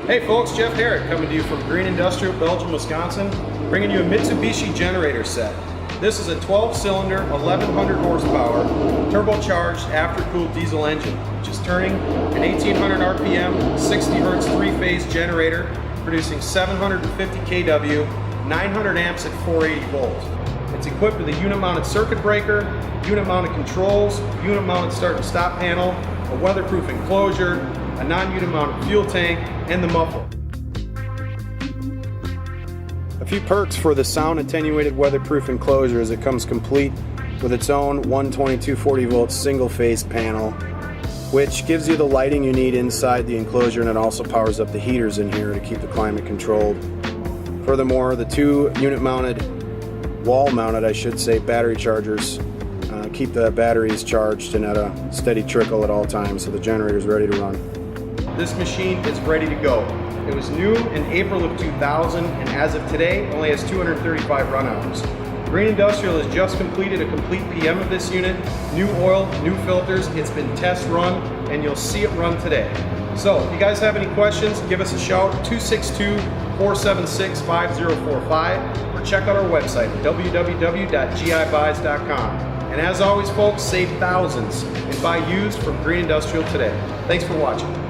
Hey folks, Jeff Herrick coming to you from Green Industrial, Belgium, Wisconsin, bringing you a Mitsubishi generator set. This is a 12-cylinder, 1100 horsepower, turbocharged after-cooled diesel engine, which is turning an 1800 RPM, 60 Hertz three-phase generator, producing 750 kW, 900 amps at 480 volts. It's equipped with a unit-mounted circuit breaker, unit-mounted controls, unit-mounted start and stop panel, a weatherproof enclosure, a non-unit mounted fuel tank, and the muffler. A few perks for the sound attenuated weatherproof enclosure is it comes complete with its own 12240 volt single phase panel, which gives you the lighting you need inside the enclosure, and it also powers up the heaters in here to keep the climate controlled. Furthermore, the two unit mounted, wall mounted I should say, battery chargers keep the batteries charged and at a steady trickle at all times, so the generator is ready to run. This machine is ready to go. It was new in April of 2000, and as of today only has 235 run hours. Green Industrial has just completed a complete PM of this unit, new oil, new filters. It's been test run and you'll see it run today. So if you guys have any questions, give us a shout, 262-476-5045, or check out our website, www.gibuys.com. And as always folks, save thousands and buy used from Green Industrial today. Thanks for watching.